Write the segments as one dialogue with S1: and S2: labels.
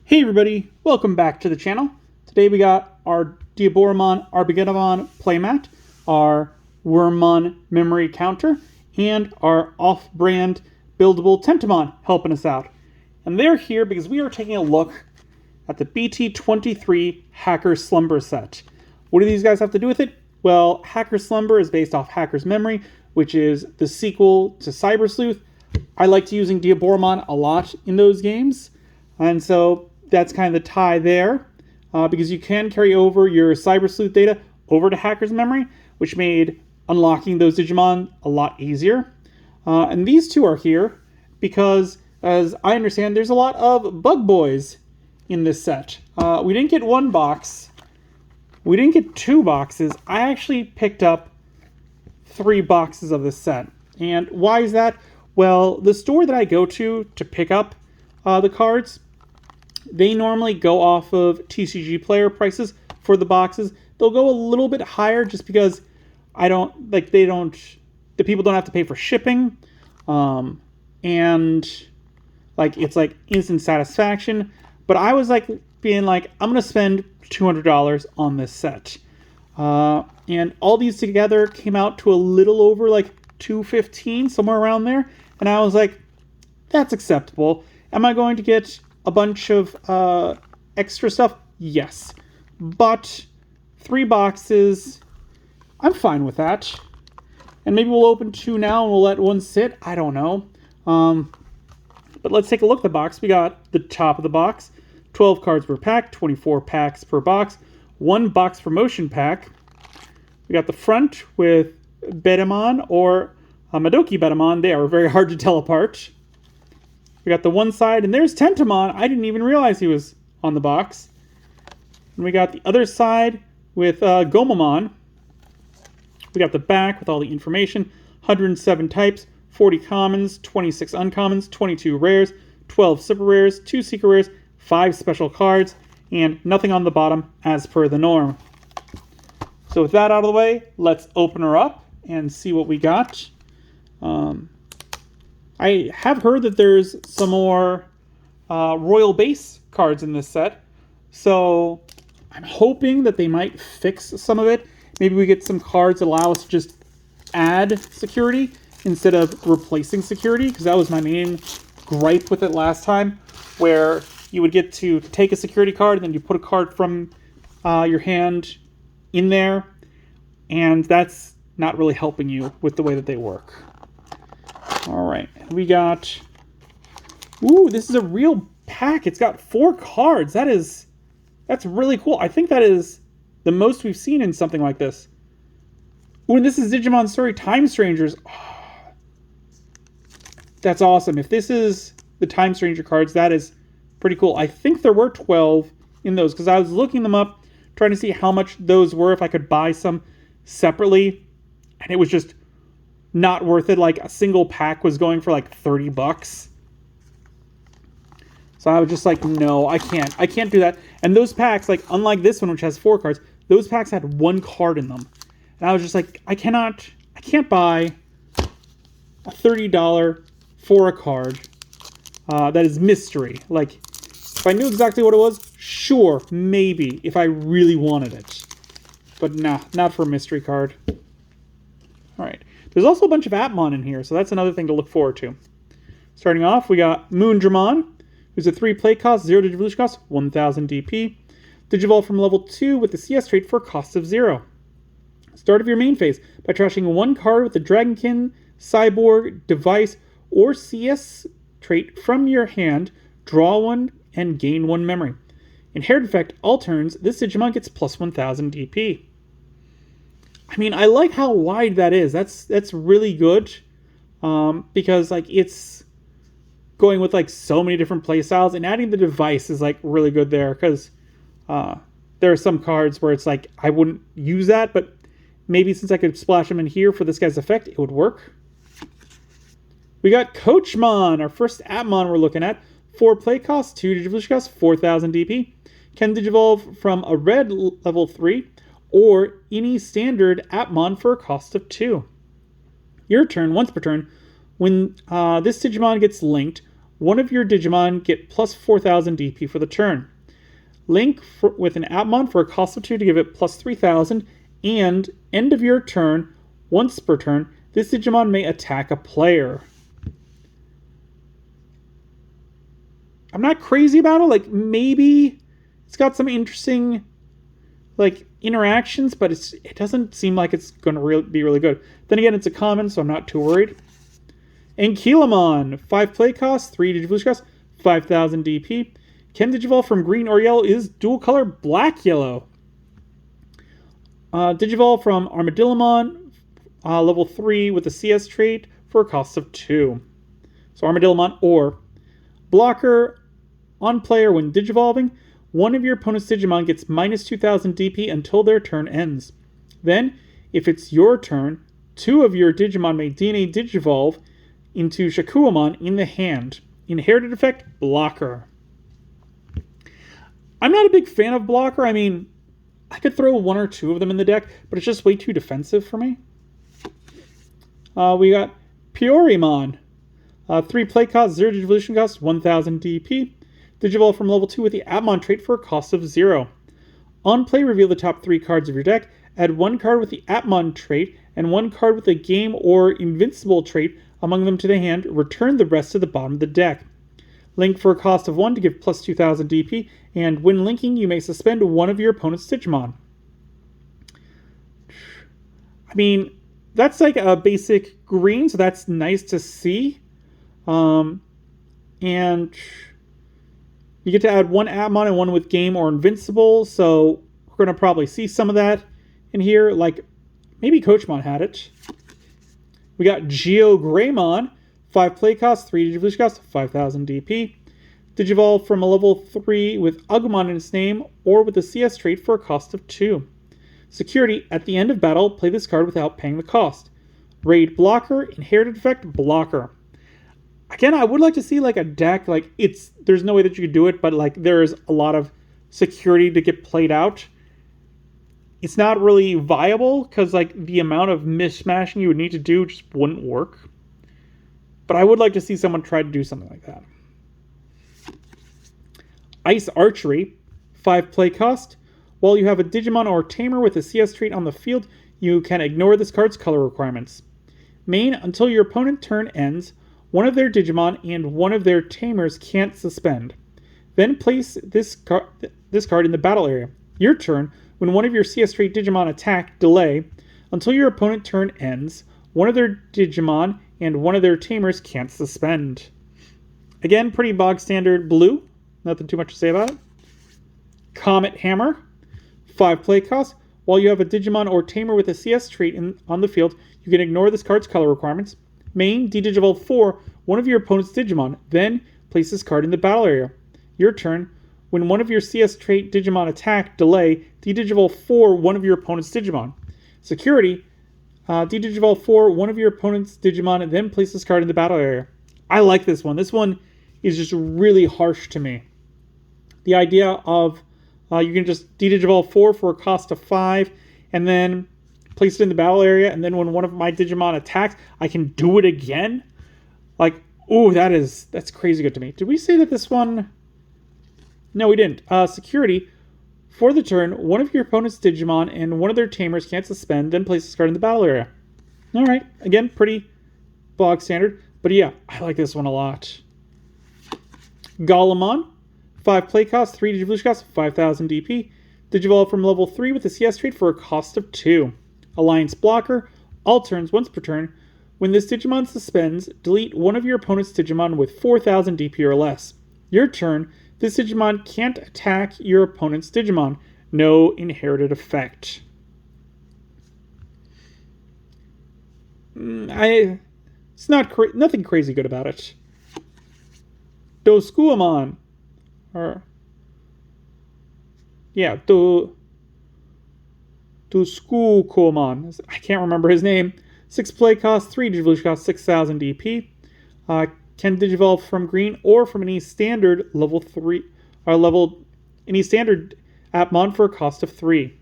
S1: Hey everybody, welcome back to the channel. Today we got our Diaboromon Armageddon playmat, our Wormmon memory counter, and our off-brand buildable Tentamon helping us out. And they're here because we are taking a look at the BT23 Hackers Slumber set. What do these guys have to do with it? Well, Hackers Slumber is based off Hackers Memory, which is the sequel to Cyber Sleuth. I liked using Diaboromon a lot in those games, and so that's kind of the tie there, because you can carry over your Cyber Sleuth data over to Hacker's Memory, which made unlocking those Digimon a lot easier. And these two are here because, as I understand, there's a lot of bug boys in this set. We didn't get one box. We didn't get two boxes. I actually picked up 3 boxes of this set. And why is that? Well, the store that I go to pick up the cards, they normally go off of TCG player prices for the boxes. They'll go a little bit higher just because the people don't have to pay for shipping. And it's like instant satisfaction. But I was being I'm going to spend $200 on this set. And all these together came out to a little over $215, somewhere around there. And I was like, that's acceptable. Am I going to get a bunch of extra stuff? Yes. But 3 boxes, I'm fine with that. And maybe we'll open 2 now and we'll let 1 sit. I don't know. But let's take a look at the box. We got the top of the box. 12 cards per pack, 24 packs per box, 1 box promotion pack. We got the front with Betamon or Madoki Betamon. They are very hard to tell apart. We got the one side, and there's Tentamon. I didn't even realize he was on the box. And we got the other side with Gomamon. We got the back with all the information. 107 types, 40 commons, 26 uncommons, 22 rares, 12 super rares, 2 secret rares, 5 special cards, and nothing on the bottom as per the norm. So with that out of the way, let's open her up and see what we got. I have heard that there's some more Royal Base cards in this set, so I'm hoping that they might fix some of it. Maybe we get some cards that allow us to just add security instead of replacing security, because that was my main gripe with it last time, where you would get to take a security card and then you put a card from your hand in there, and that's not really helping you with the way that they work. Alright, we got... Ooh, this is a real pack. It's got 4 cards. That's really cool. I think that is the most we've seen in something like this. Ooh, and this is Digimon Story Time Strangers. Oh, that's awesome. If this is the Time Stranger cards, that is pretty cool. I think there were 12 in those, because I was looking them up, trying to see how much those were, if I could buy some separately, and it was just not worth it. A single pack was going for $30. So I was just no, I can't do that. And those packs, unlike this one, which has 4 cards, those packs had 1 card in them. And I was just I can't buy a $30 for a card that is mystery. If I knew exactly what it was, sure, maybe, if I really wanted it. But nah, not for a mystery card. Alright. There's also a bunch of Atmon in here, so that's another thing to look forward to. Starting off, we got Moondramon, who's a 3 play cost, 0 Digivolution cost, 1000 DP. Digivolve from level 2 with the CS trait for a cost of 0. Start of your main phase by trashing 1 card with the Dragonkin, Cyborg, Device, or CS trait from your hand, draw 1, and gain 1 memory. Inherit effect, all turns, this Digimon gets plus 1000 DP. I mean, I like how wide that is. That's really good, because it's going with so many different playstyles, and adding the Device is really good there, because there are some cards where it's I wouldn't use that, but maybe since I could splash them in here for this guy's effect, it would work. We got Coachmon, our first Atmon we're looking at. 4 play cost, 2 Digivolution cost, 4000 DP. Can Digivolve from a red level 3 or any standard Atmon for a cost of 2. Your turn, once per turn, when this Digimon gets linked, one of your Digimon get plus 4,000 DP for the turn. Link with an Appmon for a cost of 2 to give it plus 3,000, and end of your turn, once per turn, this Digimon may attack a player. I'm not crazy about it. Like, maybe it's got some interesting, like, interactions, but it doesn't seem like it's going to be really good. Then again, it's a common, so I'm not too worried. Ankylamon, 5 play cost, 3 Digivolution cost, 5,000 DP. Can Digivolve from green or yellow, is dual color black-yellow. Digivolve from Armadillomon, level 3 with the CS trait for a cost of 2. So Armadillomon or blocker on player when Digivolving. One of your opponent's Digimon gets minus 2,000 DP until their turn ends. Then, if it's your turn, 2 of your Digimon may DNA Digivolve into Shakuamon in the hand. Inherited effect, blocker. I'm not a big fan of blocker. I mean, I could throw 1 or 2 of them in the deck, but it's just way too defensive for me. We got Pyorimon. 3 play cost, 0 Digivolution cost, 1,000 DP. Digivolve from level 2 with the Appmon trait for a cost of 0. On play, reveal the top 3 cards of your deck. Add 1 card with the Appmon trait and 1 card with the Game or Invincible trait among them to the hand. Return the rest to the bottom of the deck. Link for a cost of 1 to give plus 2,000 DP, and when linking, you may suspend one of your opponent's Digimon. I mean, that's like a basic green, so that's nice to see. And you get to add 1 Appmon and 1 with Game or Invincible, so we're going to probably see some of that in here. Like, maybe Coachmon had it. We got Geogreymon, 5 play cost, 3 Digivolution cost, 5,000 DP. Digivolve from a level 3 with Agumon in its name or with the CS trait for a cost of 2. Security, at the end of battle, play this card without paying the cost. Raid blocker, inherited effect, blocker. Again, I would like to see like a deck, like there's no way that you could do it, but like there's a lot of security to get played out. It's not really viable because like the amount of mishmashing you would need to do just wouldn't work. But I would like to see someone try to do something like that. Ice Archery, 5 play cost. While you have a Digimon or Tamer with a CS trait on the field, you can ignore this card's color requirements. Main, until your opponent's turn ends, one of their Digimon and one of their Tamers can't suspend. Then place this card in the battle area. Your turn, when one of your CS trait Digimon attack, delay, until your opponent's turn ends, one of their Digimon and one of their Tamers can't suspend. Again, pretty bog standard blue. Nothing too much to say about it. Comet Hammer, 5 play cost. While you have a Digimon or Tamer with a CS trait on the field, you can ignore this card's color requirements. Main, Digivolve 4, one of your opponent's Digimon. Then, place this card in the battle area. Your turn, when one of your CS trait Digimon attack, delay, Digivolve 4, one of your opponent's Digimon. Security, Digivolve 4, one of your opponent's Digimon, and then place this card in the battle area. I like this one. This one is just really harsh to me. The idea of you can just Digivolve 4 for a cost of 5, and then place it in the battle area, and then when one of my Digimon attacks, I can do it again. Like, ooh, that's crazy good to me. Did we say that this one? No, we didn't. Security, for the turn, one of your opponent's Digimon and one of their Tamers can't suspend, then place this card in the battle area. Alright, again, pretty bog standard, but yeah, I like this one a lot. Golemon, 5 play cost, 3 Digivolution cost, 5,000 DP. Digivolve from level 3 with the CS trait for a cost of 2. Alliance blocker, all turns once per turn. When this Digimon suspends, delete one of your opponent's Digimon with 4,000 DP or less. Your turn, this Digimon can't attack your opponent's Digimon. No inherited effect. It's nothing crazy good about it. Doskuamon. Doskuamon. I can't remember his name. 6 play cost, 3 Digivolution cost, 6,000 DP. Can Digivolve from green or from any standard level 3 or any standard Appmon for a cost of 3.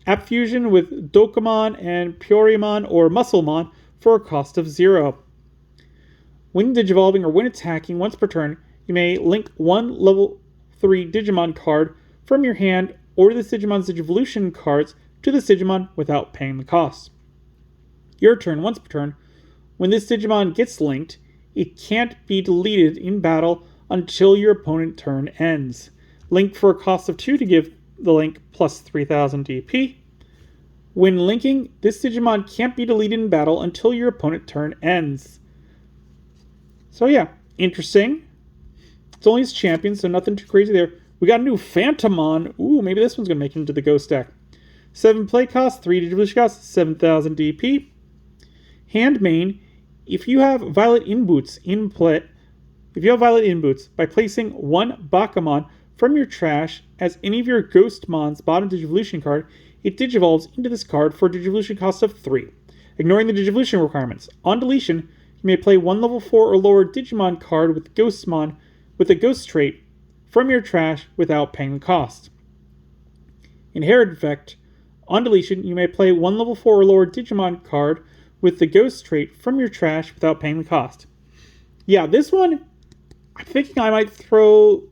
S1: App fusion with Dokamon and Pyorimon or Musclemon for a cost of 0. When digivolving or when attacking once per turn, you may link one level 3 Digimon card from your hand or this Digimon's Digivolution cards to this Digimon without paying the cost. Your turn once per turn. When this Digimon gets linked, it can't be deleted in battle until your opponent's turn ends. Link for a cost of 2 to give the link plus 3000 DP. When linking, this Digimon can't be deleted in battle until your opponent's turn ends. So yeah, interesting. It's only his champion, so nothing too crazy there. We got a new Phantomon. Ooh, maybe this one's going to make it into the Ghost deck. 7 play cost, 3 Digivolution cost, 7000 DP. Hand main, if you have Violet Inboots in play, by placing one Bakamon from your trash as any of your Ghostmon's bottom Digivolution card, it digivolves into this card for a Digivolution cost of 3. Ignoring the Digivolution requirements. On deletion, you may play one level 4 or lower Digimon card with Ghostmon with a Ghost trait from your trash without paying the cost. Inherited effect. On deletion, you may play one level 4 or lower Digimon card with the Ghost trait from your trash without paying the cost. Yeah, this one, I'm thinking I might throw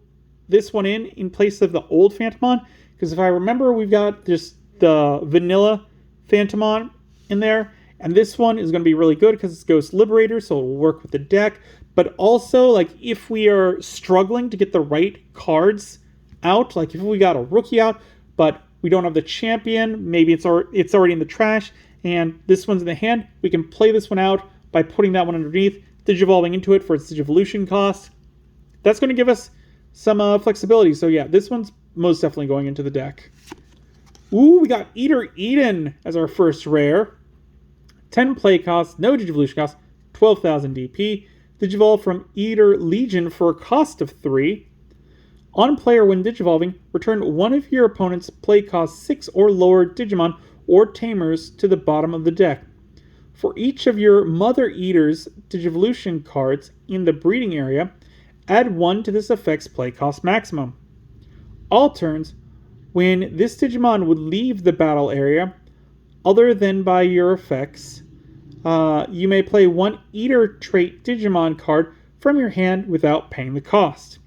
S1: this one in place of the old Phantomon, because if I remember, we've got just the vanilla Phantomon in there, and this one is going to be really good because it's Ghost Liberator, so it'll work with the deck. But also, like, if we are struggling to get the right cards out, like if we got a rookie out, but we don't have the champion, maybe it's already in the trash, and this one's in the hand, we can play this one out by putting that one underneath, digivolving into it for its Digivolution cost. That's going to give us some flexibility. So yeah, this one's most definitely going into the deck. Ooh, we got Eater Eden as our first rare. 10 play cost, no Digivolution cost, 12,000 DP. Digivolve from Eater Legion for a cost of 3. On player, when digivolving, return one of your opponent's play cost 6 or lower Digimon or Tamers to the bottom of the deck. For each of your Mother Eater's Digivolution cards in the breeding area, add 1 to this effect's play cost maximum. All turns, when this Digimon would leave the battle area, other than by your effects, you may play one Eater trait Digimon card from your hand without paying the cost.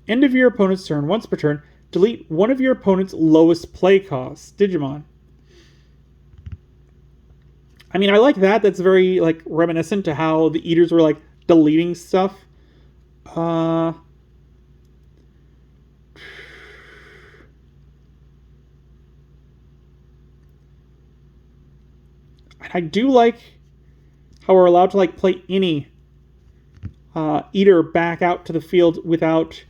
S1: End of your opponent's turn, once per turn, delete one of your opponent's lowest play cost Digimon. I mean, I like that. That's very, like, reminiscent to how the Eaters were, like, deleting stuff. I do like how we're allowed to, like, play any Eater back out to the field without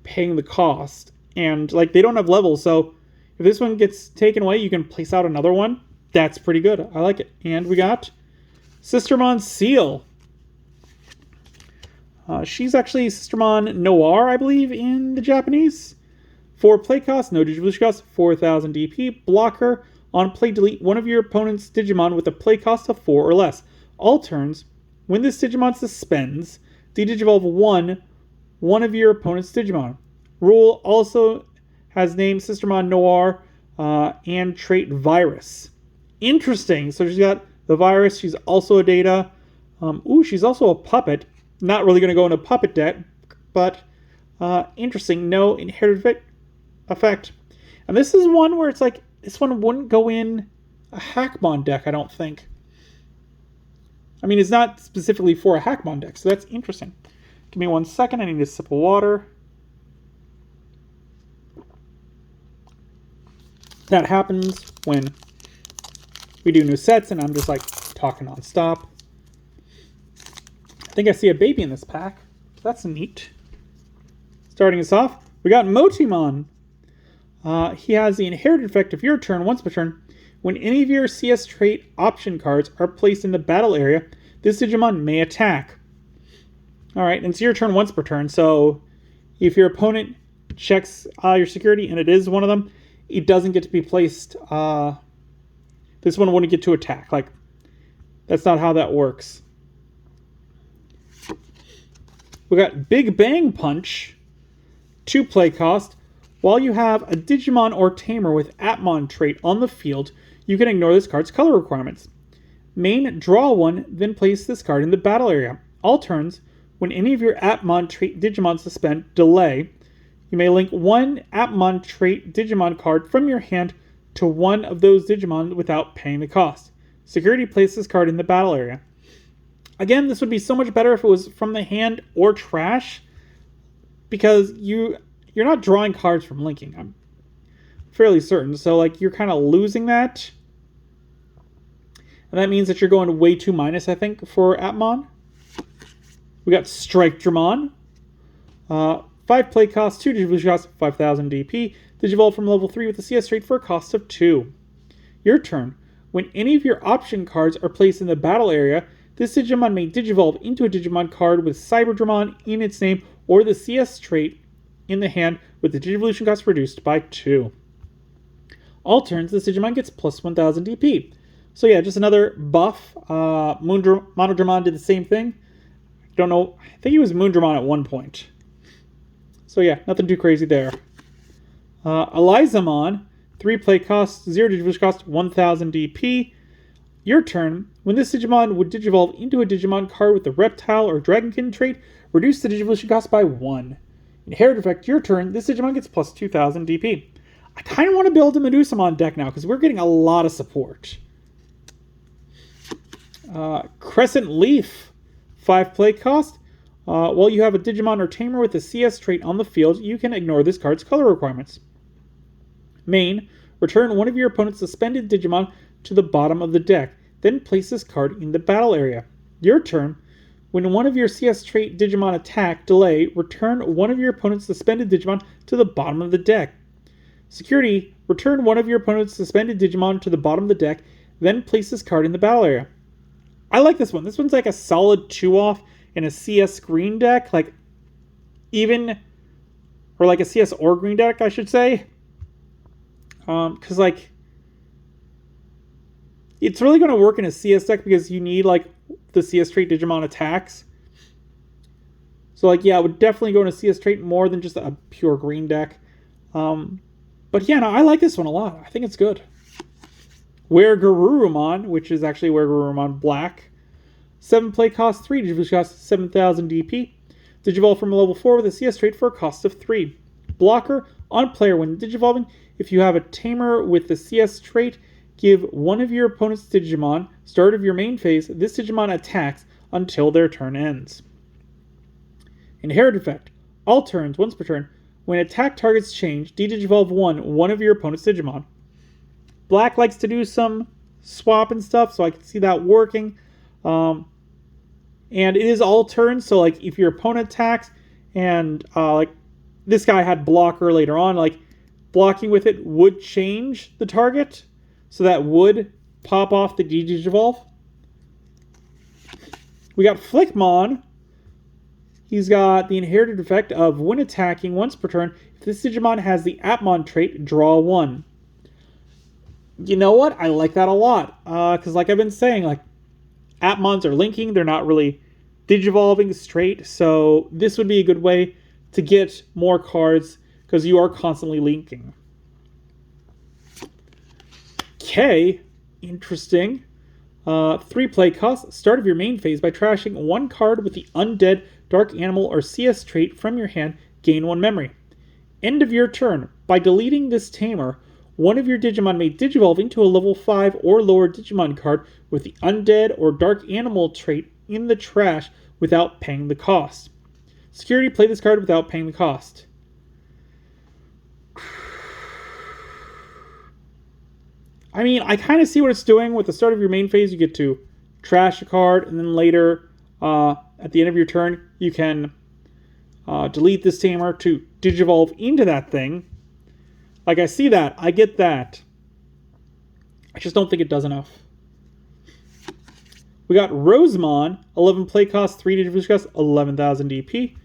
S1: paying the cost. And, like, they don't have levels, so if this one gets taken away, you can place out another one. That's pretty good. I like it. And we got Sistermon Seal. She's actually Sistermon Noir, I believe, in the Japanese. 4 play cost, no Digivolution cost, 4,000 DP. Blocker. On play, delete one of your opponent's Digimon with a play cost of 4 or less. All turns, when this Digimon suspends, de-digivolve one of your opponent's Digimon. Rule also has named Sistermon Noir and trait Virus. Interesting. So she's got the Virus. She's also a data. She's also a puppet. Not really going to go into puppet deck, but interesting. No inherited effect. And this is one where it's like, this one wouldn't go in a Hackmon deck, I don't think. I mean, it's not specifically for a Hackmon deck, so that's interesting. Give me 1 second. I need a sip of water. That happens when we do new sets, and I'm just, like, talking nonstop. I think I see a baby in this pack. That's neat. Starting us off, we got Motimon. He has the inherited effect of your turn once per turn. When any of your CS trait option cards are placed in the battle area, this Digimon may attack. Alright, and it's your turn once per turn, so if your opponent checks your security, and it is one of them, it doesn't get to be placed. This one wouldn't get to attack. Like, that's not how that works. We got Big Bang Punch. 2 play cost. While you have a Digimon or Tamer with Atmon trait on the field, you can ignore this card's color requirements. Main, draw one, then place this card in the battle area. All turns, when any of your Appmon trait Digimon suspend delay, you may link one Appmon trait Digimon card from your hand to one of those Digimon without paying the cost. Security, place this card in the battle area. Again, this would be so much better if it was from the hand or trash, because you're not drawing cards from linking. I'm fairly certain. So like you're kind of losing that. And that means that you're going way too minus, I think, for Appmon. We got Strike Dramon. 5 play cost, 2 Digivolution cost, 5,000 DP. Digivolve from level 3 with a CS trait for a cost of 2. Your turn. When any of your option cards are placed in the battle area, this Digimon may Digivolve into a Digimon card with Cyberdramon in its name or the CS trait in the hand with the Digivolution cost reduced by 2. All turns, this Digimon gets plus 1,000 DP. So yeah, just another buff. Monodramon did the same thing. Don't know. I think he was Moondramon at one point. So yeah, nothing too crazy there. Elizamon, 3 play cost, 0 Digivolution cost, 1,000 DP. Your turn. When this Digimon would Digivolve into a Digimon card with the Reptile or Dragonkin trait, reduce the Digivolution cost by 1. Inherit effect, your turn. This Digimon gets plus 2,000 DP. I kind of want to build a Medusamon deck now because we're getting a lot of support. Crescent Leaf, 5 play cost. While you have a Digimon or Tamer with a CS trait on the field, you can ignore this card's color requirements. Main, return one of your opponent's suspended Digimon to the bottom of the deck, then place this card in the battle area. Your turn. When one of your CS trait Digimon attack, delay, return one of your opponent's suspended Digimon to the bottom of the deck. Security, return one of your opponent's suspended Digimon to the bottom of the deck, then place this card in the battle area. I like this one. This one's like a solid 2-off in a CS green deck, like a CS or green deck, I should say. Because like it's really going to work in a CS deck because you need like the CS trait Digimon attacks. So like yeah, I would definitely go in a CS trait more than just a pure green deck. But yeah, no, I like this one a lot. I think it's good. Garurumon, which is actually Garurumon Black. 7 play cost, 3 Digivolution cost, 7,000 DP. Digivolve from level 4 with a CS trait for a cost of 3. Blocker, on player when Digivolving, if you have a Tamer with the CS trait, give one of your opponent's Digimon, start of your main phase, this Digimon attacks until their turn ends. Inherit effect, all turns, once per turn, when attack targets change, de-Digivolve one of your opponent's Digimon. Black likes to do some swap and stuff, so I can see that working. And it is all turns, so like if your opponent attacks and like this guy had blocker later on, like blocking with it would change the target, so that would pop off the de-Digivolve. We got Flickmon. He's got the inherited effect of when attacking once per turn, if this Digimon has the Appmon trait, draw 1. You know what? I like that a lot. Because like I've been saying, like Appmons are linking. They're not really Digivolving straight. So this would be a good way to get more cards because you are constantly linking. Okay. Interesting. 3 play cost. Start of your main phase by trashing one card with the Undead, Dark Animal, or CS trait from your hand. Gain 1 memory. End of your turn. By deleting this Tamer, one of your Digimon may Digivolve into a level 5 or lower Digimon card with the Undead or Dark Animal trait in the trash without paying the cost. Security, play this card without paying the cost. I mean, I kind of see what it's doing. With the start of your main phase, you get to trash a card, and then later, at the end of your turn, you can delete this Tamer to Digivolve into that thing. Like, I see that. I get that. I just don't think it does enough. We got Rosemon, 11 play cost, 3 Digivolution cost, 11,000 DP.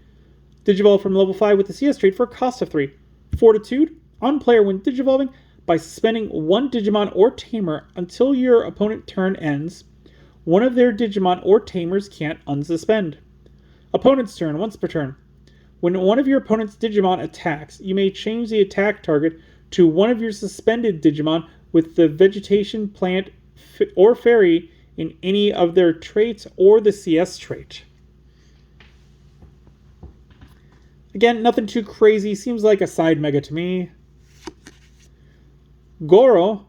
S1: Digivolve from level 5 with the CS trait for a cost of 3. Fortitude, on player when Digivolving, by suspending one Digimon or Tamer until your opponent's turn ends, one of their Digimon or Tamers can't unsuspend. Opponent's turn, once per turn. When one of your opponent's Digimon attacks, you may change the attack target to one of your suspended Digimon with the vegetation, plant, or fairy in any of their traits or the CS trait. Again, nothing too crazy. Seems like a side mega to me. Goro.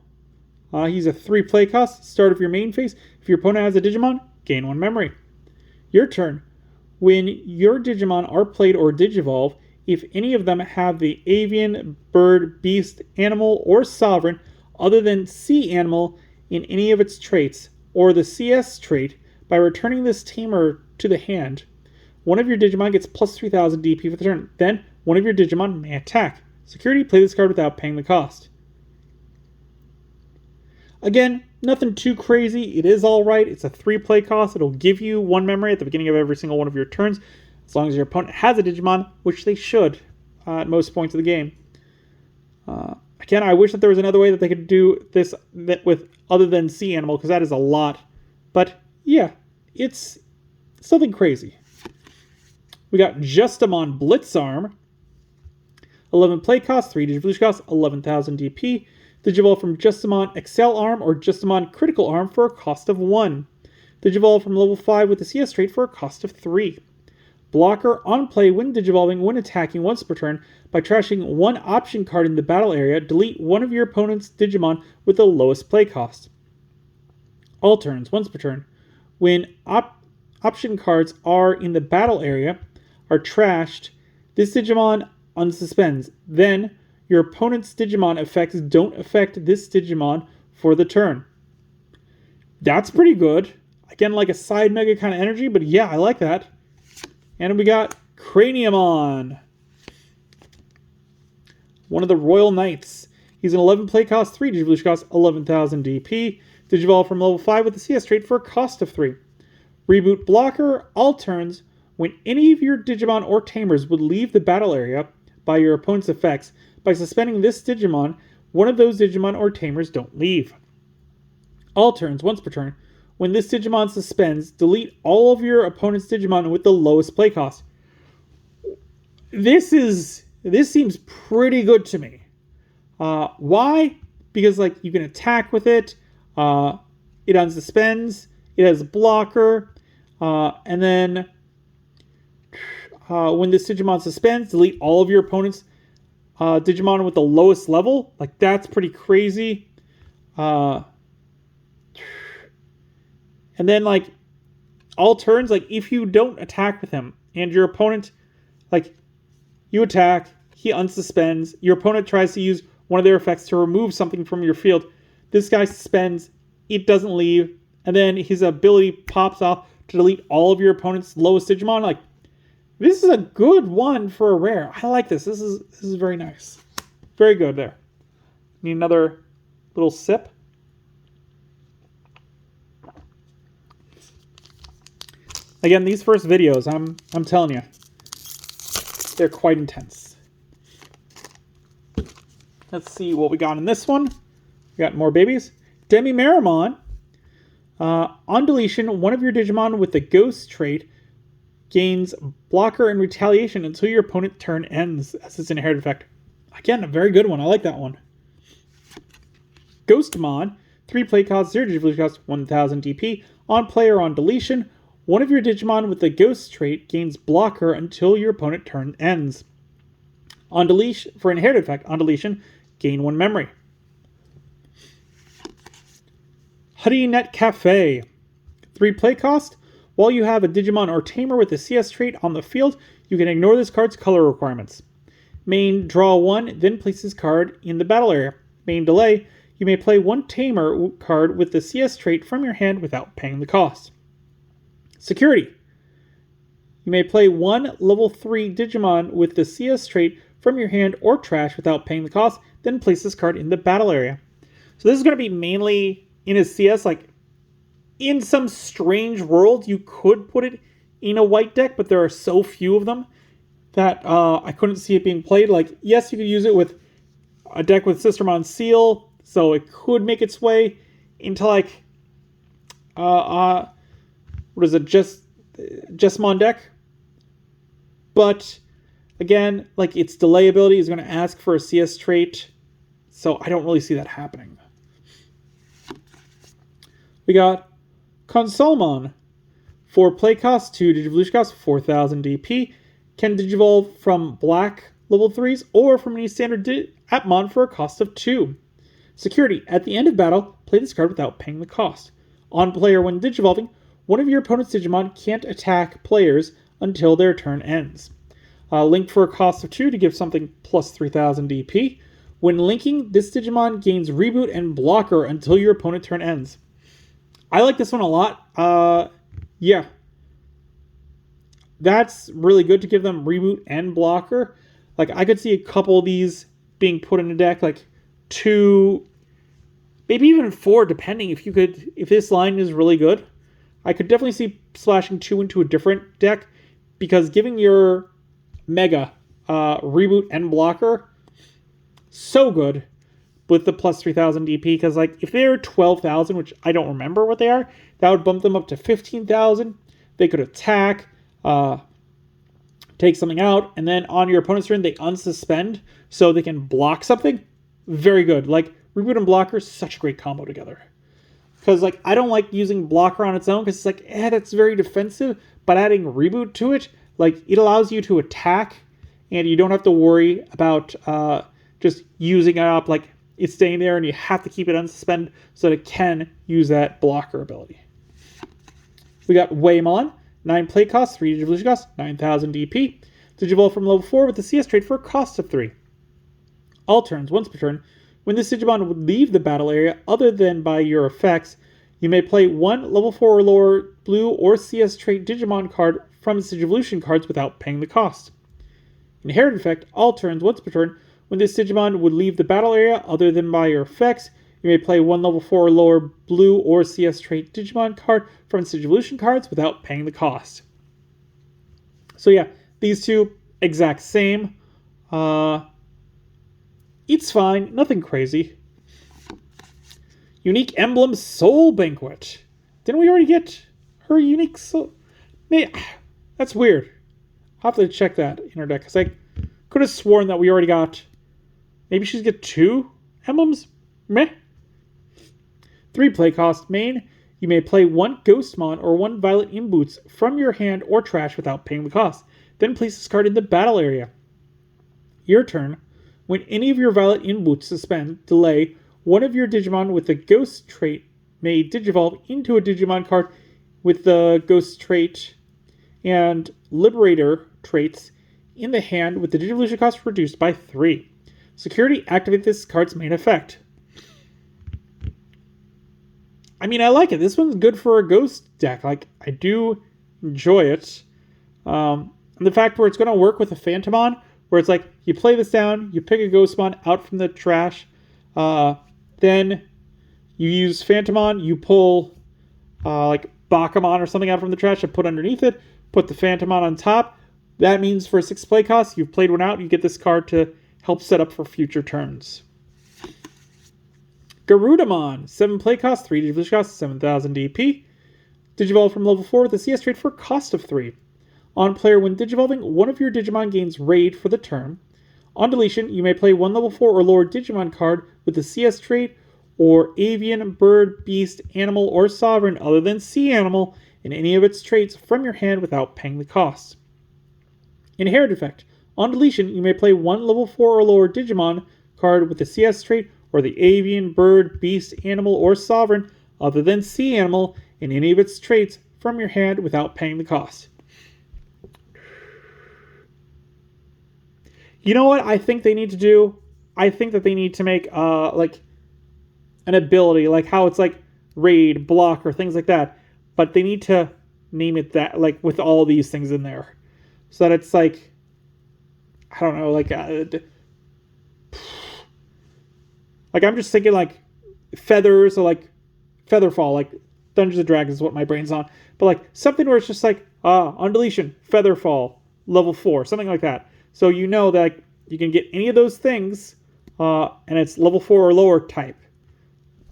S1: He's a 3 play cost. Start of your main phase. If your opponent has a Digimon, gain 1 memory. Your turn. When your Digimon are played or Digivolve, if any of them have the avian, bird, beast, animal, or sovereign other than sea animal in any of its traits, or the CS trait, by returning this tamer to the hand, one of your Digimon gets plus 3000 DP for the turn. Then, one of your Digimon may attack. Security, play this card without paying the cost. Again, nothing too crazy. It is alright. It's a 3 play cost. It'll give you 1 memory at the beginning of every single one of your turns, as long as your opponent has a Digimon, which they should at most points of the game. Again, I wish that there was another way that they could do this with other than sea animal, because that is a lot. But yeah, it's something crazy. We got Justamon Blitzarm. 11 play cost, 3 Digivolution cost, 11,000 DP. Digivolve from Justamon Excel Arm or Justamon Critical Arm for a cost of 1. Digivolve from level 5 with the CS trait for a cost of 3. Blocker on play when digivolving, when attacking once per turn. By trashing 1 option card in the battle area, delete one of your opponent's Digimon with the lowest play cost. All turns, once per turn. When option cards are in the battle area, are trashed, this Digimon unsuspends. Then, your opponent's Digimon effects don't affect this Digimon for the turn. That's pretty good. Again, like a side mega kind of energy, but yeah, I like that. And we got Craniumon. One of the Royal Knights. He's an 11 play cost, 3 Digivolution cost, 11,000 DP. Digivolve from level 5 with the CS trait for a cost of 3. Reboot Blocker, all turns. When any of your Digimon or Tamers would leave the battle area by your opponent's effects, by suspending this Digimon, one of those Digimon or Tamers don't leave. All turns, once per turn. When this Digimon suspends, delete all of your opponent's Digimon with the lowest play cost. This seems pretty good to me. Why? Because like you can attack with it. It unsuspends. It has a blocker. And then when this Digimon suspends, delete all of your opponent's Digimon with the lowest level. Like that's pretty crazy. And then, like, all turns, like, if you don't attack with him and your opponent, like, you attack, he unsuspends, your opponent tries to use one of their effects to remove something from your field, this guy suspends, it doesn't leave, and then his ability pops off to delete all of your opponent's lowest Digimon. Like, this is a good one for a rare. I like this. This is very nice. Very good there. Need another little sip. Again, these first videos, I'm telling you, they're quite intense. Let's see what we got in this one. We got more babies. Demi-Meramon. On deletion, one of your Digimon with the Ghost trait gains blocker and retaliation until your opponent's turn ends as its inherited effect. Again, a very good one. I like that one. Ghostmon. 3 play cost, 0 Digivolution cost, 1000 DP. On play or on deletion, one of your Digimon with the Ghost trait gains blocker until your opponent's turn ends. On deletion, for inherited effect, on deletion, gain 1 memory. Honey Net Cafe. 3 play cost. While you have a Digimon or Tamer with the CS trait on the field, you can ignore this card's color requirements. Main, draw 1, then place this card in the battle area. Main delay, you may play 1 Tamer card with the CS trait from your hand without paying the cost. Security. You may play 1 level 3 Digimon with the CS trait from your hand or trash without paying the cost, then place this card in the battle area. So this is going to be mainly in a CS, like in some strange world you could put it in a white deck, but there are so few of them that I couldn't see it being played. Like, yes, you could use it with a deck with Sistermon Seal, so it could make its way into like what is it, Justmon deck? But again, like its delay ability is going to ask for a CS trait, so I don't really see that happening. We got Consolmon. 4 play cost, 2 Digivolution cost, 4,000 DP. Can Digivolve from black level 3s or from any standard Atmon for a cost of 2. Security. At the end of battle, play this card without paying the cost. On player, when Digivolving, one of your opponent's Digimon can't attack players until their turn ends. Link for a cost of 2 to give something plus 3,000 DP. When linking, this Digimon gains Reboot and Blocker until your opponent turn ends. I like this one a lot. Yeah. That's really good to give them Reboot and Blocker. Like, I could see a couple of these being put in a deck, like 2, maybe even 4, depending if this line is really good. I could definitely see splashing 2 into a different deck, because giving your Mega Reboot and Blocker, so good with the plus 3,000 DP, because like if they're 12,000, which I don't remember what they are, that would bump them up to 15,000. They could attack, take something out, and then on your opponent's turn, they unsuspend so they can block something. Very good. Like, Reboot and Blocker is such a great combo together. Because, like, I don't like using Blocker on its own, because it's like, that's very defensive, but adding Reboot to it, like, it allows you to attack, and you don't have to worry about just using it up, like, it's staying there, and you have to keep it unsuspended so that it can use that Blocker ability. We got Waymon. 9 play cost, 3 Digivolution cost, 9,000 DP. Digivolve from level 4 with the CS trait for a cost of 3. All turns, once per turn, when this Digimon would leave the battle area other than by your effects, you may play 1 level 4 or lower blue or CS trait Digimon card from its Digivolution cards without paying the cost. Inherent effect, all turns, once per turn, when this Digimon would leave the battle area other than by your effects, you may play 1 level 4 or lower blue or CS trait Digimon card from its Digivolution cards without paying the cost. So yeah, these two, exact same. It's fine, nothing crazy. Unique Emblem Soul Banquet. Didn't we already get her unique soul? That's weird. I'll have to check that in her deck, because I could have sworn that we already got... Maybe she's get 2 emblems? Meh. 3 play cost, main. You may play 1 Ghostmon or 1 Violet Imboots from your hand or trash without paying the cost. Then place this card in the battle area. Your turn. When any of your Violet Imboots suspend, delay, one of your Digimon with the Ghost trait may Digivolve into a Digimon card with the Ghost trait and Liberator traits in the hand with the Digivolution cost reduced by 3. Security, activate this card's main effect. I mean, I like it. This one's good for a Ghost deck. Like, I do enjoy it. And the fact where it's going to work with a Phantomon, where it's like, you play this down, you pick a Ghostmon out from the trash, then you use Phantomon, you pull, like, Bakumon or something out from the trash and put underneath it, put the Phantomon on top. That means for 6 play costs, you've played one out, you get this card to help set up for future turns. Garudamon, 7 play cost, 3 Digivolution cost, 7,000 DP. Digivolve from level 4 with a CS trait for cost of 3. On player, when Digivolving, one of your Digimon gains Raid for the turn. On deletion, you may play 1 level 4 or lower Digimon card with the CS trait or Avian, Bird, Beast, Animal, or Sovereign other than Sea Animal in any of its traits from your hand without paying the cost. Inherent effect. On deletion, you may play 1 level 4 or lower Digimon card with the CS trait or the Avian, Bird, Beast, Animal, or Sovereign other than Sea Animal in any of its traits from your hand without paying the cost. You know what I think they need to do? I think that they need to make like an ability, like how it's like Raid, Block, or things like that. But they need to name it that, like with all these things in there. So that it's like, I don't know, like I'm just thinking like feathers or like Featherfall, like Dungeons and Dragons is what my brain's on. But like something where it's just like, on deletion, Featherfall, level 4, something like that. So you know that like, you can get any of those things, and it's level 4 or lower type.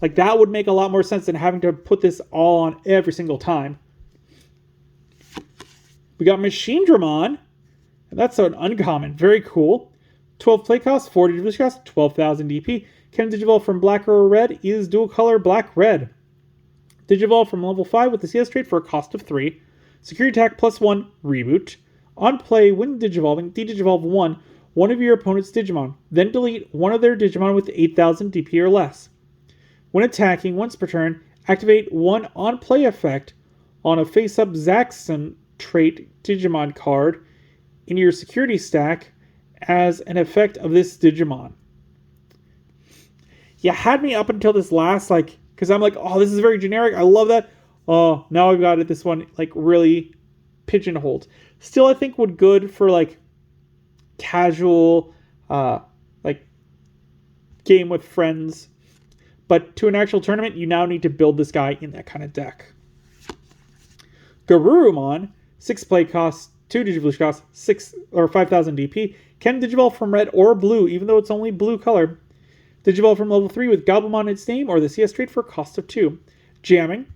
S1: Like that would make a lot more sense than having to put this all on every single time. We got Machine Dramon, and that's an uncommon, very cool. 12 play cost, 40 Digivolution cost, 12,000 DP. Can Digivolve from black or red, is dual color black-red. Digivolve from level 5 with the CS trait for a cost of 3. Security attack +1, reboot. On play, when Digivolving, Digivolve one of your opponent's Digimon. Then delete one of their Digimon with 8,000 DP or less. When attacking once per turn, activate one on-play effect on a face-up Zaxxon trait Digimon card in your security stack as an effect of this Digimon. You had me up until this last, because I'm like, oh, this is very generic. I love that. Oh, now I've got it. This one, really pigeonholed. Still, I think would good for, casual, game with friends. But to an actual tournament, you now need to build this guy in that kind of deck. Garurumon, 6 play cost, 2 Digivolution cost, 5,000 DP. Can Digivolve from red or blue, even though it's only blue color. Digivolve from level 3 with Goblimon in its name or the CS trait for a cost of 2. Jamming.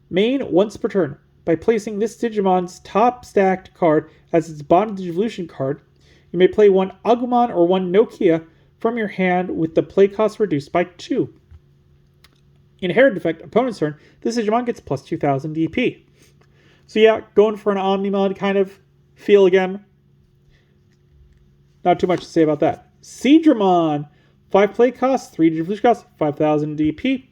S1: Main once per turn. By placing this Digimon's top stacked card as its bottom Digivolution card, you may play one Agumon or one Nokia from your hand with the play cost reduced by 2. Inherited effect, opponent's turn, this Digimon gets plus 2,000 DP. So yeah, going for an Omnimon kind of feel again. Not too much to say about that. Seadramon, 5 play cost, 3 Digivolution cost, 5,000 DP.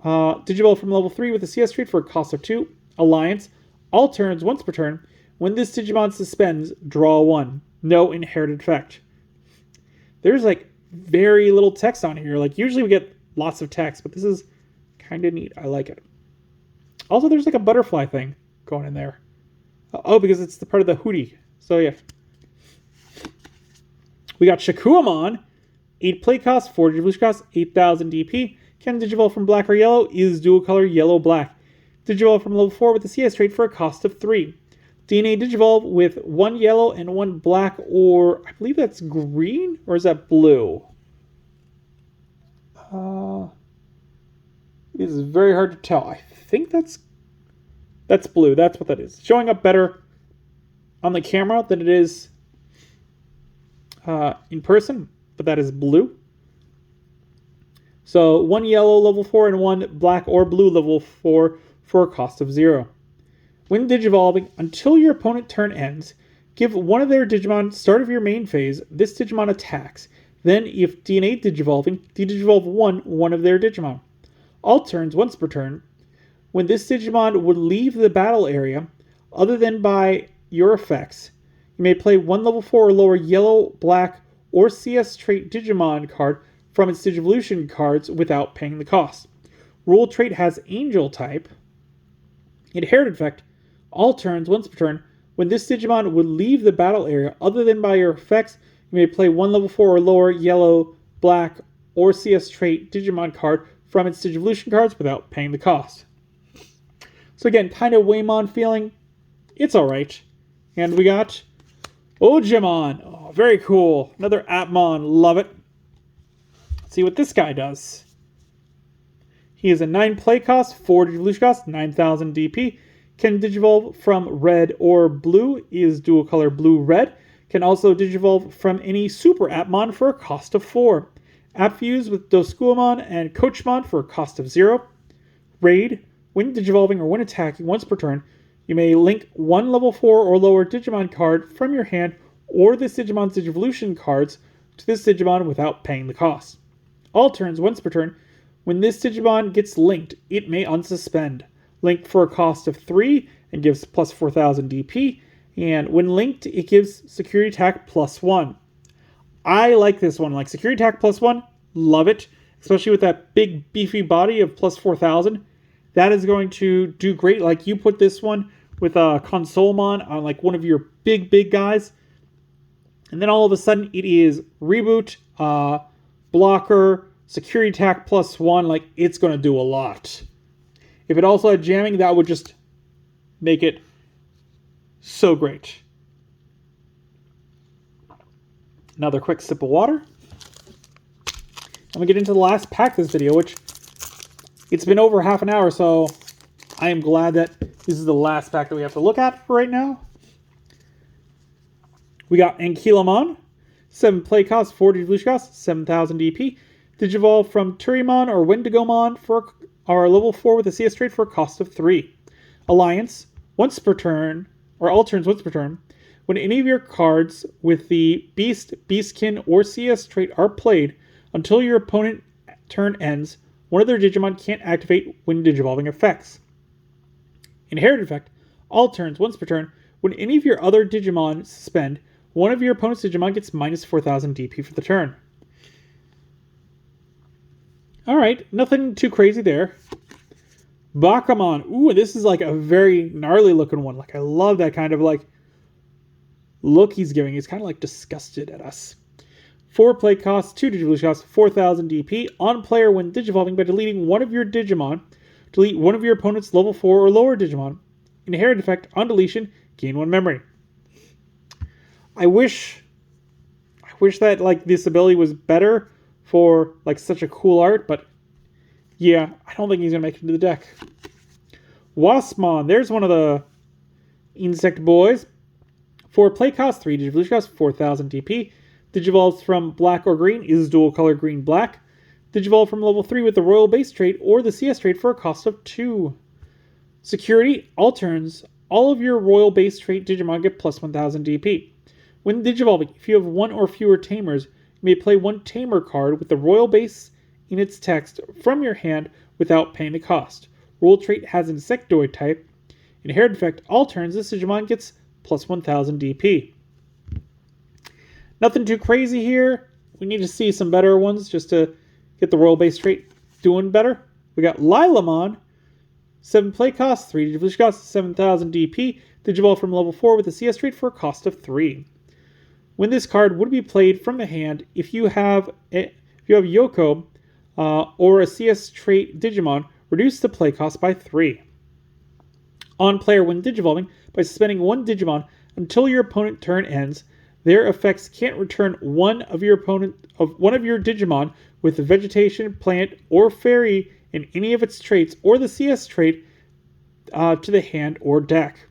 S1: Digivolve from level 3 with the CS trait for a cost of 2. Alliance, all turns once per turn. When this Digimon suspends, draw 1. No inherited effect. There's very little text on here. Usually we get lots of text, but this is kind of neat. I like it. Also, there's a butterfly thing going in there. Oh, because it's the part of the hoodie. So yeah. We got Shakuamon, 8 play cost, 4 Digivolution cost, 8,000 DP. Can Digivolve from black or yellow, is dual color yellow-black. Digivolve from level 4 with the CS trait for a cost of 3. DNA Digivolve with 1 yellow and 1 black, or I believe that's green, or is that blue? It is very hard to tell. I think that's blue. That's what that is. Showing up better on the camera than it is in person, but that is blue. So 1 yellow level 4 and 1 black or blue level 4 for a cost of 0. When Digivolving, until your opponent turn ends, give one of their Digimon start of your main phase, this Digimon attacks. Then, if DNA Digivolving, Digivolve one of their Digimon. All turns, once per turn, when this Digimon would leave the battle area, other than by your effects, you may play 1 level 4 or lower yellow, black, or CS trait Digimon card from its Digivolution cards without paying the cost. Rule trait has Angel type. Inherited effect, all turns, once per turn, when this Digimon would leave the battle area other than by your effects, you may play 1 level 4 or lower yellow, black, or CS trait Digimon card from its Digivolution cards without paying the cost. So again, kind of Waymon feeling. It's alright. And we got Ojimon. Oh, very cool. Another Atmon. Love it. Let's see what this guy does. He is a 9 play cost, 4 Digivolution cost, 9,000 DP. Can Digivolve from red or blue, is dual color blue-red. Can also Digivolve from any Super Atmon for a cost of 4. App fuse with Doskuamon and Coachmon for a cost of 0. Raid, when Digivolving or when attacking once per turn, you may link 1 level 4 or lower Digimon card from your hand or this Digimon's Digivolution cards to this Digimon without paying the cost. All turns, once per turn, when this Digimon gets linked, it may unsuspend. Linked for a cost of 3 and gives plus 4,000 DP. And when linked, it gives security attack +1. I like this one. Security attack +1, love it. Especially with that big beefy body of plus 4,000. That is going to do great. You put this one with a Consolemon on one of your big guys. And then all of a sudden it is reboot, blocker, security attack +1. It's going to do a lot. If it also had jamming, that would just make it so great. Another quick sip of water. I'm going to get into the last pack of this video, which it's been over half an hour, so I am glad that this is the last pack that we have to look at for right now. We got Ankylamon, 7 play cost, 4 Digivolution cost, 7,000 DP. Digivolve from Turimon or Wendigomon for are level 4 with a CS trait for a cost of 3. Alliance, once per turn, or all turns once per turn, when any of your cards with the Beast, Beastkin, or CS trait are played until your opponent turn ends, one of their Digimon can't activate when Digivolving effects. Inherited effect, all turns once per turn, when any of your other Digimon suspend, one of your opponent's Digimon gets minus 4,000 DP for the turn. Alright, nothing too crazy there. Bakamon. Ooh, this is like a very gnarly looking one. Like, I love that kind of like look he's giving. He's kind of like disgusted at us. 4 play costs, 2 Digivolution costs, 4,000 DP. On player when Digivolving by deleting one of your Digimon. Delete one of your opponent's level 4 or lower Digimon. Inherited effect, on deletion, gain 1 memory. I wish that like this ability was better for like such a cool art, but yeah, I don't think he's gonna make it into the deck. Waspmon, there's one of the insect boys. 4 play cost, 3 Digivolution cost, 4,000 DP. Digivolves from black or green, is dual color green-black. Digivolve from level 3 with the Royal Base trait or the CS trait for a cost of 2. Security, all turns, all of your Royal Base trait Digimon get plus 1,000 DP. When Digivolving, if you have 1 or fewer Tamers, you may play 1 Tamer card with the Royal Base in its text from your hand without paying the cost. Royal trait has Insectoid type. Inherited effect, all turns, this Digimon gets plus 1,000 DP. Nothing too crazy here. We need to see some better ones just to get the Royal Base trait doing better. We got Lilamon. 7 play cost, 3 Digivolution cost, 7,000 DP. Digivolve from level 4 with a CS trait for a cost of 3. When this card would be played from the hand, if you have Yoko or a CS trait Digimon, reduce the play cost by 3. On player when Digivolving, by suspending 1 Digimon until your opponent turn ends, their effects can't return one of your Digimon with the vegetation, plant, or fairy in any of its traits or the CS trait to the hand or deck.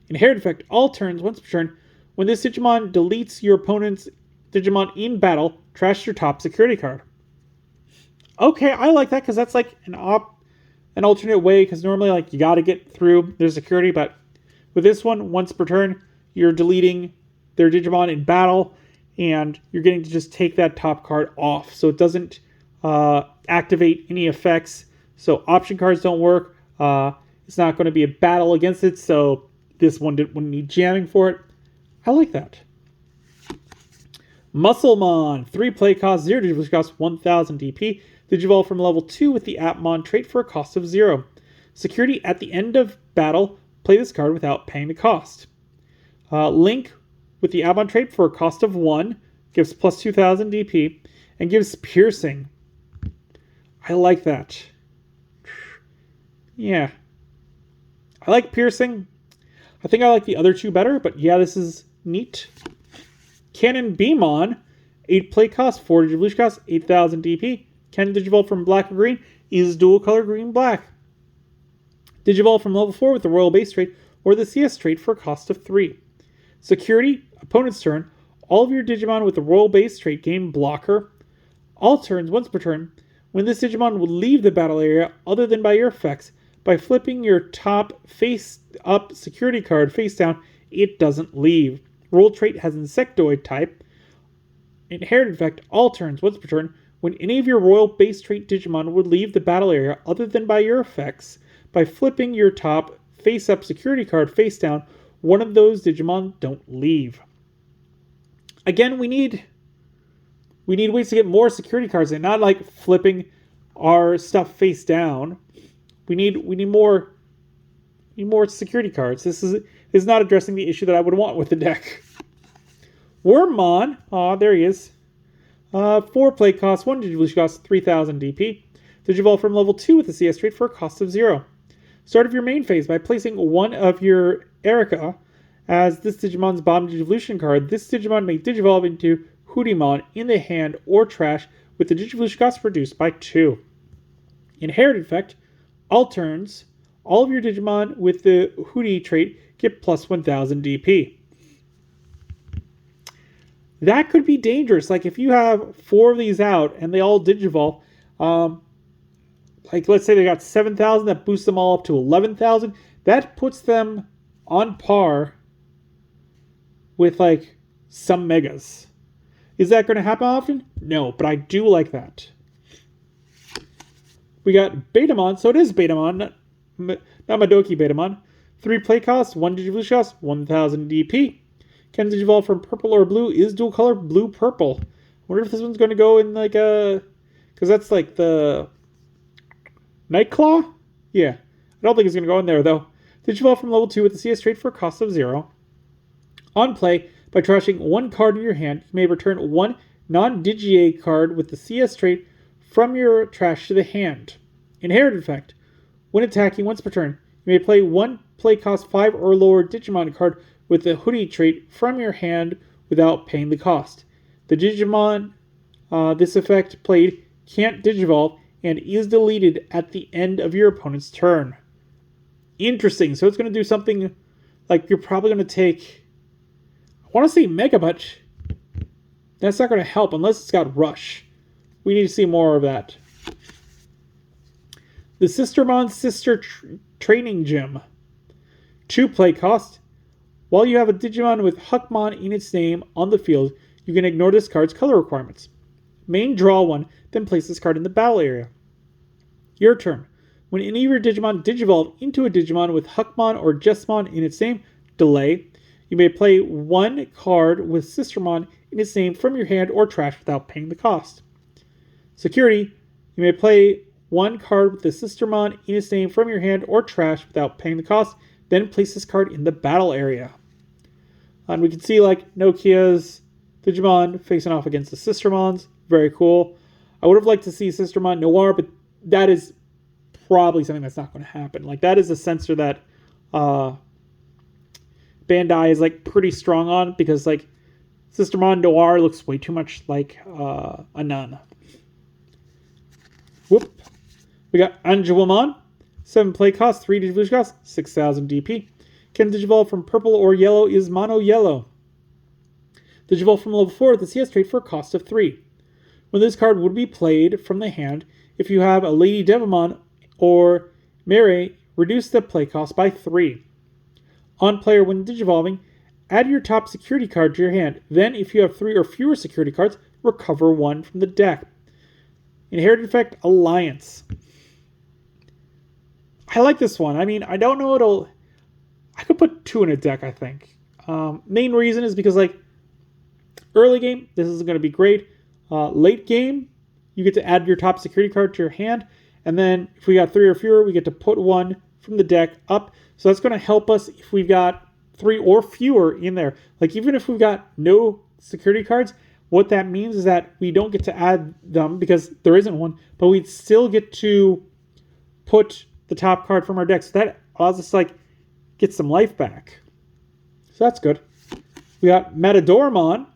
S1: Inherited effect, all turns once per turn. When this Digimon deletes your opponent's Digimon in battle, trash your top security card. Okay, I like that because that's like an alternate way, because normally like you got to get through their security, but with this one, once per turn, you're deleting their Digimon in battle, and you're getting to just take that top card off, so it doesn't activate any effects. So option cards don't work. It's not going to be a battle against it, so this one wouldn't need jamming for it. I like that. Musclemon, 3 play cost, 0 Digivolution cost, 1,000 DP. Digivolve from level 2 with the Appmon trait for a cost of 0. Security, at the end of battle, play this card without paying the cost. Link with the Appmon trait for a cost of 1, gives plus 2,000 DP, and gives Piercing. I like that. Yeah. I like Piercing. I think I like the other 2 better, but yeah, this is neat. Cannon Beamon, 8 play cost, 4 Digivolution cost, 8,000 DP. Can Digivolve from black or green, is dual color green-black. Digivolve from level 4 with the Royal Base trait or the CS trait for a cost of 3. Security, opponent's turn. All of your Digimon with the Royal Base trait gain blocker. All turns, once per turn. When this Digimon will leave the battle area other than by your effects, by flipping your top face-up security card face down, it doesn't leave. Royal trait has Insectoid type. Inherited effect, all turns, once per turn. When any of your Royal Base trait Digimon would leave the battle area other than by your effects, by flipping your top face-up security card face down, one of those Digimon don't leave. Again, we need ways to get more security cards in, not like flipping our stuff face down. We need more security cards. This is not addressing the issue that I would want with the deck. Wormmon, there he is. 4 play cost, 1 Digivolution cost, 3,000 DP. Digivolve from level 2 with the CS trait for a cost of 0. Start of your main phase by placing one of your Erica as this Digimon's bottom Digivolution card. This Digimon may Digivolve into Hoodimon in the hand or trash with the Digivolution cost reduced by 2. Inherited effect, all turns, all of your Digimon with the Hoodie trait get plus 1,000 DP. That could be dangerous. Like if you have 4 of these out and they all Digivolve, like, let's say they got 7,000, that boosts them all up to 11,000. That puts them on par with, like, some megas. Is that going to happen often? No, but I do like that. We got Betamon, so it is Betamon, not Madoki Betamon. 3 play costs, 1 Digivolution cost, 1,000 DP. Can Digivolve from purple or blue, is dual color blue-purple. I wonder if this one's going to go in like a... Because that's like the... Nightclaw? Yeah. I don't think it's going to go in there though. Digivolve from level 2 with the CS trait for a cost of 0. On play, by trashing 1 card in your hand, you may return 1 non-Digiate card with the CS trait from your trash to the hand. Inherited effect. When attacking once per turn, you may play 1 play cost 5 or lower Digimon card with the Hoodie trait from your hand without paying the cost. The Digimon this effect played can't Digivolve and is deleted at the end of your opponent's turn. Interesting. So it's going to do something like you're probably going to take... I want to say Mega, but that's not going to help unless it's got Rush. We need to see more of that. The Sistermon Sister Training Gym. 2 play cost. While you have a Digimon with Huckmon in its name on the field, you can ignore this card's color requirements. Main draw 1, then place this card in the battle area. Your turn. When any of your Digimon Digivolve into a Digimon with Huckmon or Jessmon in its name, delay, you may play 1 card with Sistermon in its name from your hand or trash without paying the cost. Security, you may play 1 card with the Sistermon in its name from your hand or trash without paying the cost, then place this card in the battle area. And we can see like Nokia's Digimon facing off against the Sistermons. Very cool. I would have liked to see Sistermon Noir, but that is probably something that's not going to happen. Like, that is a sensor that Bandai is like pretty strong on, because like Sistermon Noir looks way too much like a nun. Whoop. We got Angelmon. 7 play cost, 3 Digivolution cost, 6,000 DP. Can Digivolve from purple or yellow, is mono yellow. Digivolve from level 4 with the CS trait for a cost of 3. When this card would be played from the hand, if you have a Lady Devimon or Mare, reduce the play cost by 3. On player, when Digivolving, add your top security card to your hand. Then, if you have 3 or fewer security cards, recover 1 from the deck. Inherited effect, Alliance. I like this one. I mean, I don't know it'll... I could put 2 in a deck, I think. Main reason is because, like, early game, this is going to be great. Late game, you get to add your top security card to your hand. And then, if we got 3 or fewer, we get to put 1 from the deck up. So that's going to help us if we've got 3 or fewer in there. Like, even if we've got no security cards, what that means is that we don't get to add them because there isn't one, but we'd still get to put the top card from our deck. So that allows us to, like, get some life back. So that's good. We got Matadormon.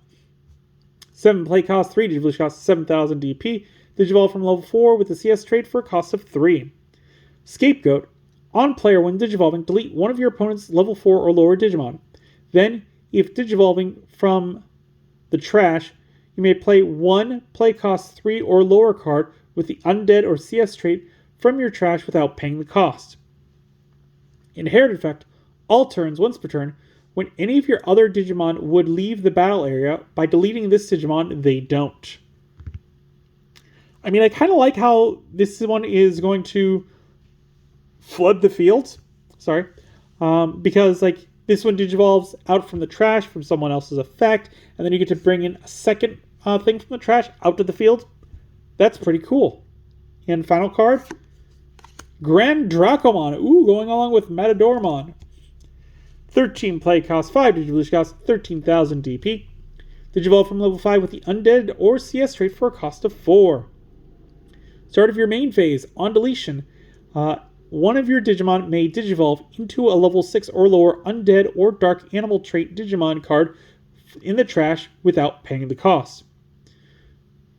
S1: 7 play cost, 3 Digivolution cost, 7,000 DP. Digivolve from level 4 with the CS trait for a cost of 3. Scapegoat. On player, when Digivolving, delete one of your opponent's level 4 or lower Digimon. Then, if Digivolving from the trash, you may play 1 play cost 3 or lower card with the Undead or CS trait from your trash without paying the cost. Inherited effect. All turns, once per turn, when any of your other Digimon would leave the battle area, by deleting this Digimon, they don't. I mean, I kind of like how this one is going to flood the field. Sorry. Because, like, this one Digivolves out from the trash from someone else's effect, and then you get to bring in a second thing from the trash out to the field. That's pretty cool. And final card, Grand Dracomon. Ooh, going along with Matadormon. 13 play cost, 5 Digivolution cost, 13,000 DP. Digivolve from level 5 with the Undead or CS trait for a cost of 4. Start of your main phase. On deletion, one of your Digimon may Digivolve into a level 6 or lower Undead or Dark Animal trait Digimon card in the trash without paying the cost.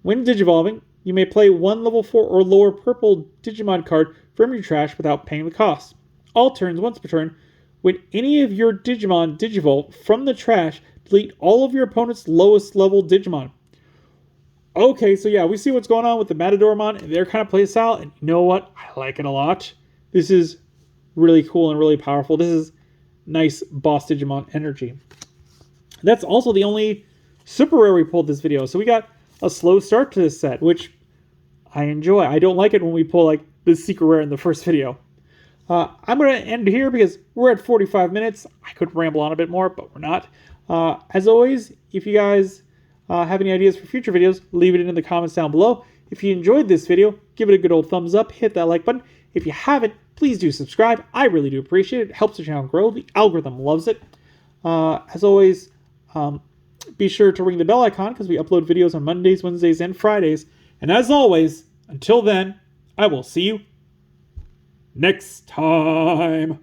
S1: When Digivolving, you may play 1 level 4 or lower purple Digimon card from your trash without paying the cost. All turns, once per turn, when any of your Digimon Digivolve from the trash, delete all of your opponent's lowest level Digimon. Okay, so yeah, we see what's going on with the Matadormon and their kind of playstyle, and you know what? I like it a lot. This is really cool and really powerful. This is nice boss Digimon energy. That's also the only super rare we pulled this video, so we got a slow start to this set, which I enjoy. I don't like it when we pull like the secret rare in the first video. I'm going to end here because we're at 45 minutes. I could ramble on a bit more, but we're not. As always, if you guys have any ideas for future videos, leave it in the comments down below. If you enjoyed this video, give it a good old thumbs up, hit that like button. If you haven't, please do subscribe. I really do appreciate it. It helps the channel grow. The algorithm loves it. As always, be sure to ring the bell icon because we upload videos on Mondays, Wednesdays, and Fridays. And as always, until then, I will see you next time.